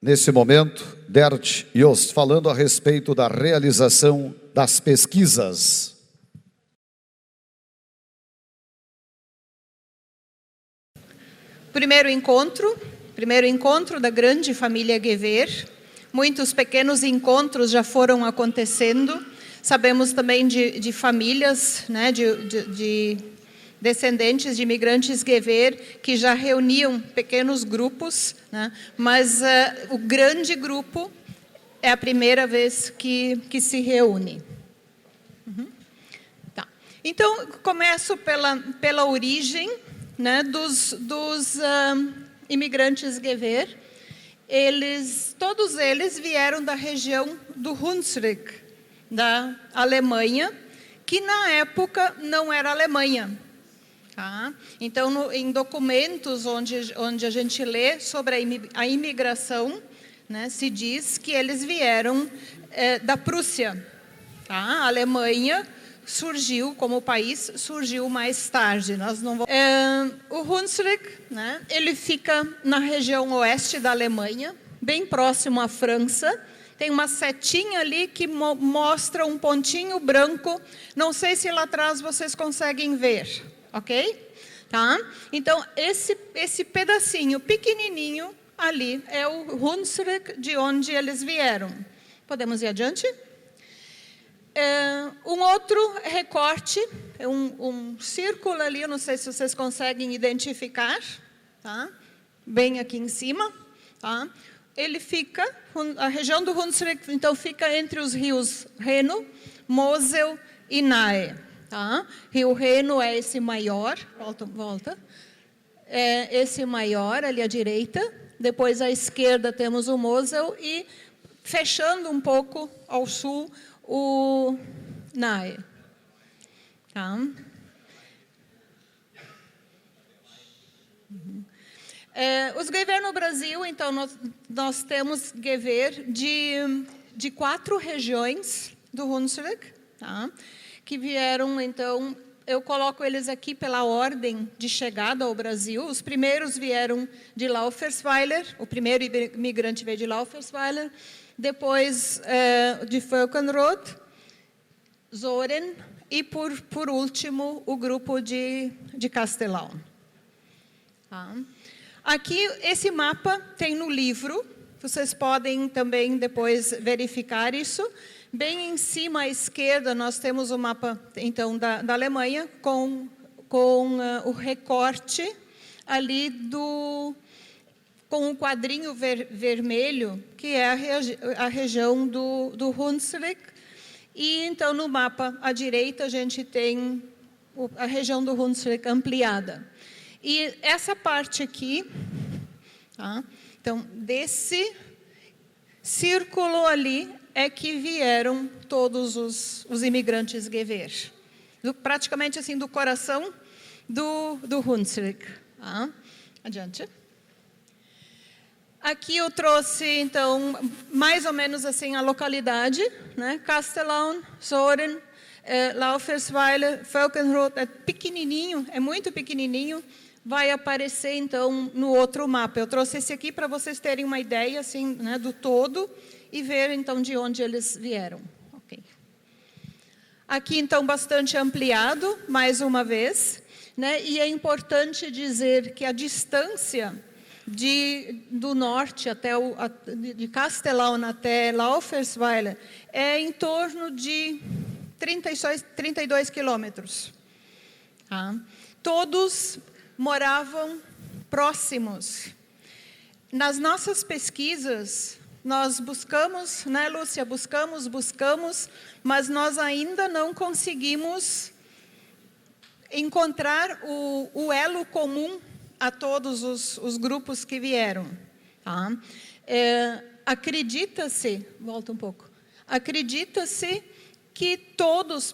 Nesse momento, Dert Jost falando a respeito da realização das pesquisas. Primeiro encontro da grande família Gever. Muitos pequenos encontros já foram acontecendo. Sabemos também de famílias, né, de descendentes de imigrantes Gever, que já reuniam pequenos grupos, né, mas o grande grupo é a primeira vez que se reúne. Tá. Então, começo pela origem, né, dos imigrantes Gever. Todos eles vieram da região do Hunsrück, da Alemanha, que na época não era Alemanha. Tá? Então, em documentos onde a gente lê sobre a imigração, né, se diz que eles vieram da Prússia. Tá? A Alemanha surgiu como país, surgiu mais tarde. O Hunsrück, né, ele fica na região oeste da Alemanha, bem próximo à França. Tem uma setinha ali que mostra um pontinho branco. Não sei se lá atrás vocês conseguem ver, ok? Tá? Então, esse pedacinho pequenininho ali é o Hunsrück, de onde eles vieram. Podemos ir adiante? Um outro recorte, um círculo ali, eu não sei se vocês conseguem identificar, tá? Bem aqui em cima, tá? Ele fica, a região do Hunsrück, então, fica entre os rios Reno, Mosel e Nahe. Tá? Rio Reno é esse maior, volta. É esse maior ali à direita, depois à esquerda temos o Mosel e, fechando um pouco ao sul, o Nahe. Tá? Os Gever no Brasil, então, nós temos Gever de 4 regiões do Hunsrück, tá? Que vieram, então, eu coloco eles aqui pela ordem de chegada ao Brasil. Os primeiros vieram de Laufersweiler, o primeiro imigrante veio de Laufersweiler, depois de Völkenroth, Zoren e, por último, o grupo de Castellão. Tá? Aqui, esse mapa tem no livro, vocês podem também depois verificar isso. Bem em cima à esquerda, nós temos o mapa, então, da Alemanha, com o recorte ali com o quadrinho vermelho, que é a região do Hunsrück. E, então, no mapa à direita, a gente tem a região do Hunsrück ampliada. E essa parte aqui, tá? Então, desse círculo ali, é que vieram todos os imigrantes Gever. Praticamente assim, do coração do Hunsrück. Tá? Adiante. Aqui eu trouxe, então, mais ou menos assim a localidade, né? Castellão, Zoren, Laufersweiler, Völkenroth, é pequenininho, é muito pequenininho, vai aparecer, então, no outro mapa. Eu trouxe esse aqui para vocês terem uma ideia, assim, né, do todo, e ver, então, de onde eles vieram. Okay. Aqui, então, bastante ampliado, mais uma vez, né? E é importante dizer que a distância do norte de Castellão até Laufersweiler é em torno de 32 quilômetros. Tá? Todos moravam próximos. Nas nossas pesquisas, nós buscamos, né, Lúcia? Buscamos, mas nós ainda não conseguimos encontrar o elo comum a todos os grupos que vieram. Tá? Acredita-se, volta um pouco, acredita-se que todos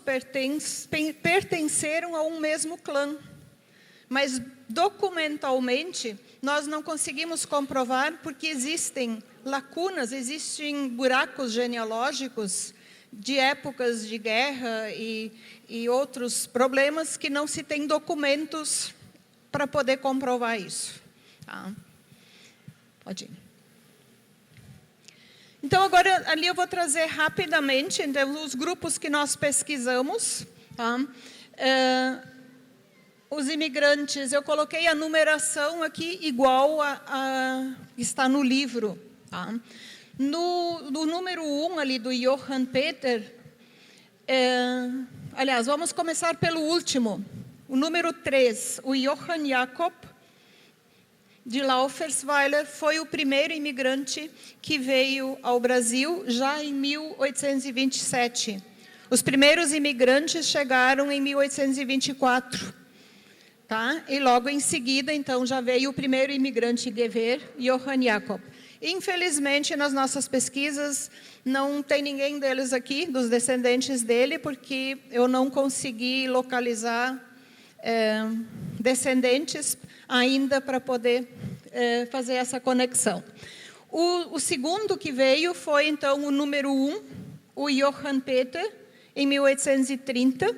pertenceram a um mesmo clã, mas documentalmente nós não conseguimos comprovar porque existem lacunas, existem buracos genealógicos de épocas de guerra e outros problemas que não se tem documentos para poder comprovar isso. Tá? Pode ir. Então, agora, ali eu vou trazer rapidamente então, os grupos que nós pesquisamos. Tá? Os imigrantes, eu coloquei a numeração aqui igual a está no livro. Tá? No número 1 ali do Johann Peter, aliás, vamos começar pelo último. O número 3, o Johann Jakob de Laufersweiler, foi o primeiro imigrante que veio ao Brasil já em 1827. Os primeiros imigrantes chegaram em 1824. Tá? E logo em seguida, então, já veio o primeiro imigrante Gewehr, Johann Jakob. Infelizmente, nas nossas pesquisas, não tem ninguém deles aqui, dos descendentes dele, porque eu não consegui localizar descendentes ainda para poder fazer essa conexão. O segundo que veio foi, então, o número 1, o Johann Peter, em 1830.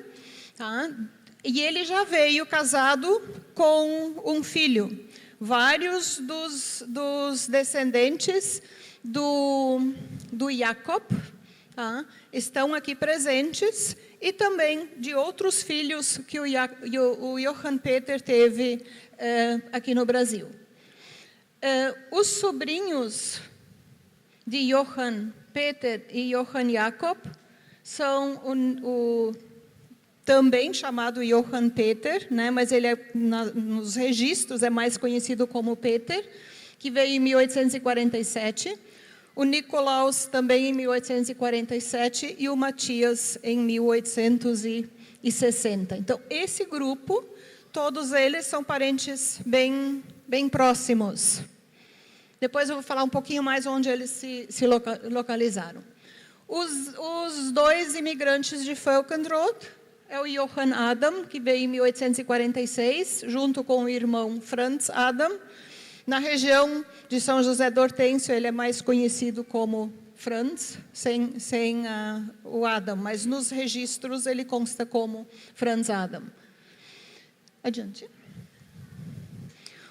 Tá? E ele já veio casado com um filho. Vários dos descendentes do Jakob, tá? Estão aqui presentes, e também de outros filhos que o Johann Peter teve aqui no Brasil. Os sobrinhos de Johann Peter e Johann Jakob são o também chamado Johann Peter, né, mas ele nos registros é mais conhecido como Peter, que veio em 1847, o Nicolaus também em 1847 e o Matias em 1860. Então, esse grupo, todos eles são parentes bem próximos. Depois eu vou falar um pouquinho mais onde eles se localizaram. Os dois imigrantes de Völkenroth, é o Johann Adam, que veio em 1846, junto com o irmão Franz Adam. Na região de São José do Hortêncio, ele é mais conhecido como Franz, sem o Adam, mas nos registros ele consta como Franz Adam. Adiante.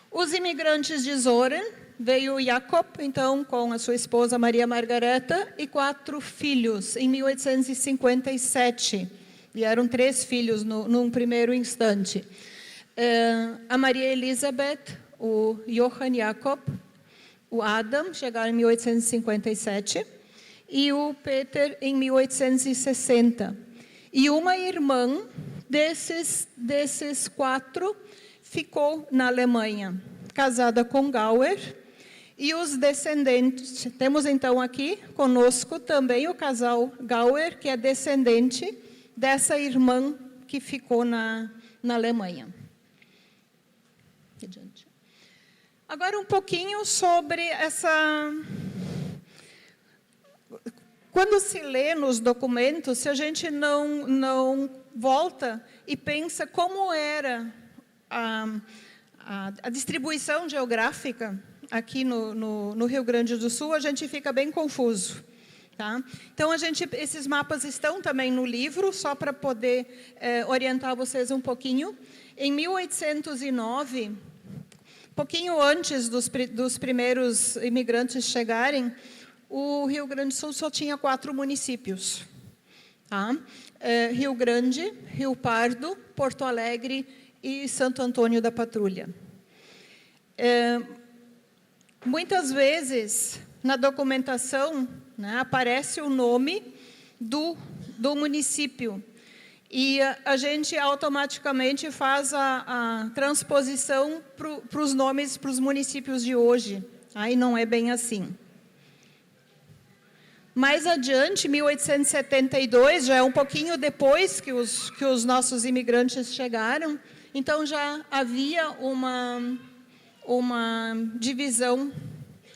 Os imigrantes de Zoren, veio Jakob, então, com a sua esposa Maria Margareta, e 4 filhos, em 1857. Vieram 3 filhos num primeiro instante. A Maria Elizabeth, o Johann Jakob, o Adam, chegaram em 1857, e o Peter em 1860. E uma irmã desses 4 ficou na Alemanha, casada com Gauer, e os descendentes, temos então aqui conosco também o casal Gauer, que é descendente dessa irmã que ficou na Alemanha. Adiante. Agora um pouquinho sobre essa... Quando se lê nos documentos, se a gente não volta e pensa como era a distribuição geográfica aqui no Rio Grande do Sul, a gente fica bem confuso. Tá? Então, esses mapas estão também no livro, só para poder orientar vocês um pouquinho. Em 1809, pouquinho antes dos primeiros imigrantes chegarem, o Rio Grande do Sul só tinha 4 municípios. Tá? Rio Grande, Rio Pardo, Porto Alegre e Santo Antônio da Patrulha. Muitas vezes, na documentação, né, aparece o nome do município. E a gente automaticamente faz a transposição para os nomes, para os municípios de hoje. Aí não é bem assim. Mais adiante, 1872, já é um pouquinho depois que os nossos imigrantes chegaram, então já havia uma divisão,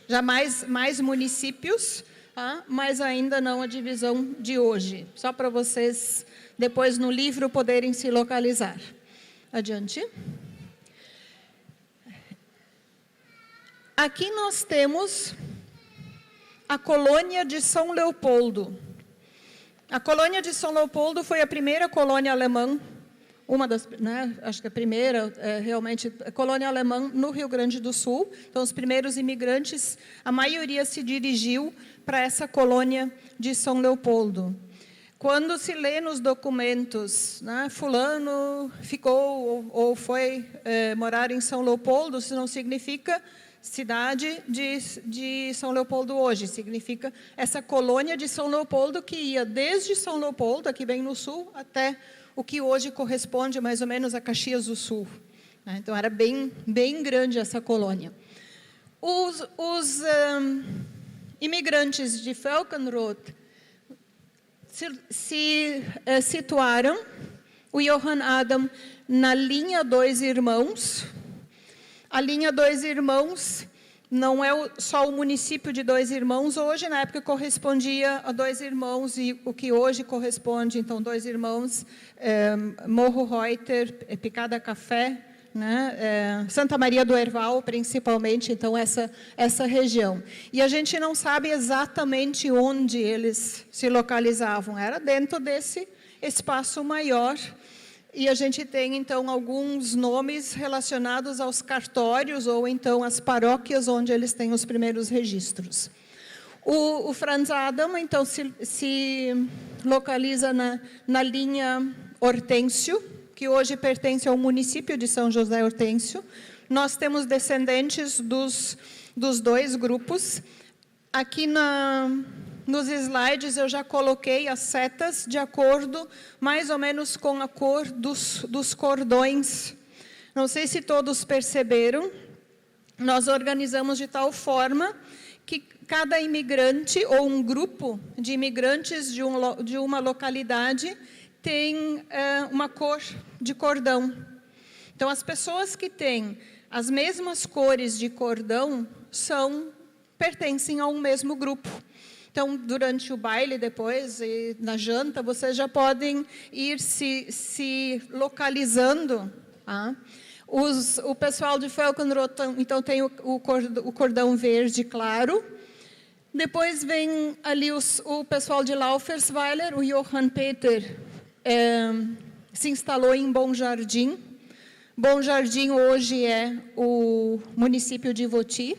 já mais municípios, tá? Mas ainda não a divisão de hoje, só para vocês depois no livro poderem se localizar. Adiante. Aqui nós temos a colônia de São Leopoldo. A colônia de São Leopoldo foi a primeira colônia alemã uma das, né, acho que a primeira, realmente, colônia alemã no Rio Grande do Sul. Então, os primeiros imigrantes, a maioria se dirigiu para essa colônia de São Leopoldo. Quando se lê nos documentos, né, fulano ficou ou foi morar em São Leopoldo, isso não significa cidade de São Leopoldo hoje, significa essa colônia de São Leopoldo que ia desde São Leopoldo, aqui bem no sul, até o que hoje corresponde mais ou menos a Caxias do Sul. Então, era bem grande essa colônia. Os imigrantes de Falkenrath se situaram, o Johann Adam, na linha Dois Irmãos. A linha Dois Irmãos não é só o município de Dois Irmãos hoje, na época correspondia a Dois Irmãos, e o que hoje corresponde, então, Dois Irmãos, Morro Reuter, Picada Café, né, Santa Maria do Herval, principalmente, então, essa região. E a gente não sabe exatamente onde eles se localizavam, era dentro desse espaço maior, e a gente tem, então, alguns nomes relacionados aos cartórios, ou então as paróquias onde eles têm os primeiros registros. O Franz Adam, então, se localiza na linha Hortêncio, que hoje pertence ao município de São José Hortêncio. Nós temos descendentes dos dois grupos. Aqui nos slides eu já coloquei as setas de acordo mais ou menos com a cor dos cordões. Não sei se todos perceberam, nós organizamos de tal forma que cada imigrante ou um grupo de imigrantes de uma localidade tem uma cor de cordão. Então, as pessoas que têm as mesmas cores de cordão pertencem a um mesmo grupo. Então, durante o baile depois, e na janta, vocês já podem ir se localizando. Tá? O pessoal de Falkenrath, então, tem o cordão verde claro. Depois vem ali o pessoal de Laufersweiler, o Johann Peter, se instalou em Bom Jardim. Bom Jardim hoje é o município de Ivoti.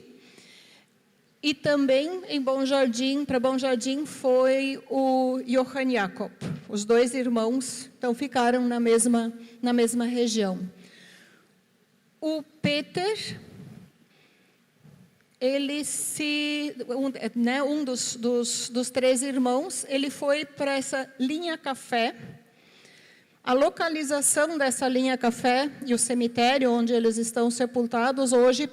E também em Bom Jardim, para Bom Jardim foi o Johann Jakob. Os dois irmãos, então, ficaram na mesma região. O Peter, ele um dos três irmãos, ele foi para essa linha Café. A localização dessa linha Café e o cemitério onde eles estão sepultados hoje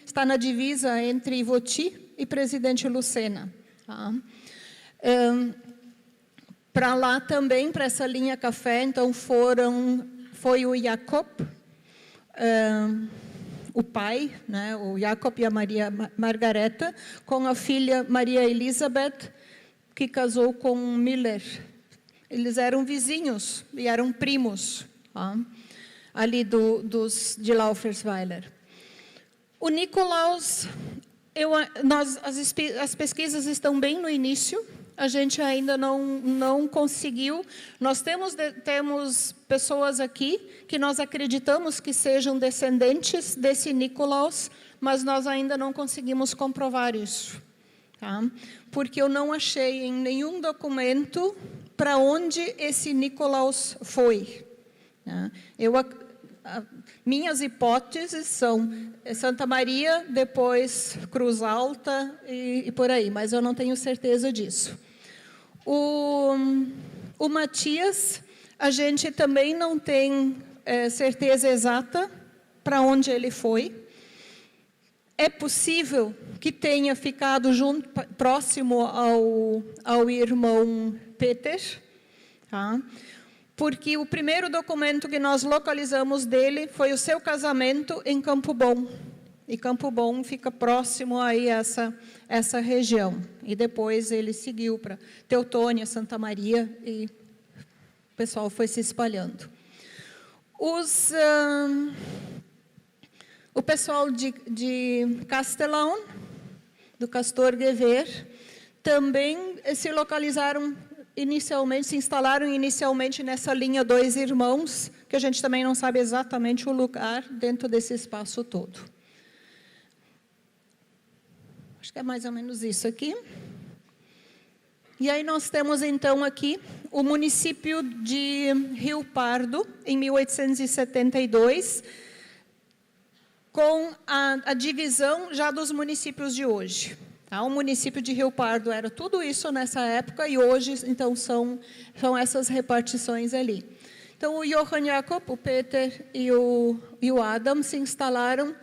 está na divisa entre Ivoti e Presidente Lucena. Tá? Para lá também, para essa linha Café, então foi o Jacob, o pai, né, o Jacob e a Maria Margareta, com a filha Maria Elizabeth, que casou com Miller. Eles eram vizinhos e eram primos, tá? Ali de Laufersweiler. O Nikolaus, as pesquisas estão bem no início, a gente ainda não conseguiu. Nós temos pessoas aqui que nós acreditamos que sejam descendentes desse Nikolaus, mas nós ainda não conseguimos comprovar isso. Tá? Porque eu não achei em nenhum documento para onde esse Nikolaus foi. Tá? Minhas hipóteses são Santa Maria, depois Cruz Alta e por aí, mas eu não tenho certeza disso. O Matias, a gente também não tem certeza exata para onde ele foi. É possível que tenha ficado próximo ao irmão Peter, tá? Porque o primeiro documento que nós localizamos dele foi o seu casamento em Campo Bom. E Campo Bom fica próximo aí a essa região. E depois ele seguiu para Teutônia, Santa Maria, e o pessoal foi se espalhando. O pessoal de Castellón, do Castor Gever, também se localizaram se instalaram inicialmente nessa linha Dois Irmãos, que a gente também não sabe exatamente o lugar dentro desse espaço todo. Acho que é mais ou menos isso aqui. E aí nós temos, então, aqui o município de Rio Pardo, em 1872, com a divisão já dos municípios de hoje. Tá? O município de Rio Pardo era tudo isso nessa época, e hoje, então, são essas repartições ali. Então, o Johann Jakob, o Peter e o Adam se instalaram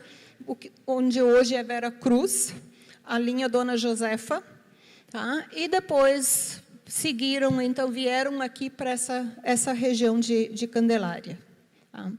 onde hoje é Vera Cruz, a linha Dona Josefa, tá? E depois seguiram, então, vieram aqui para essa região de Candelária. Tá?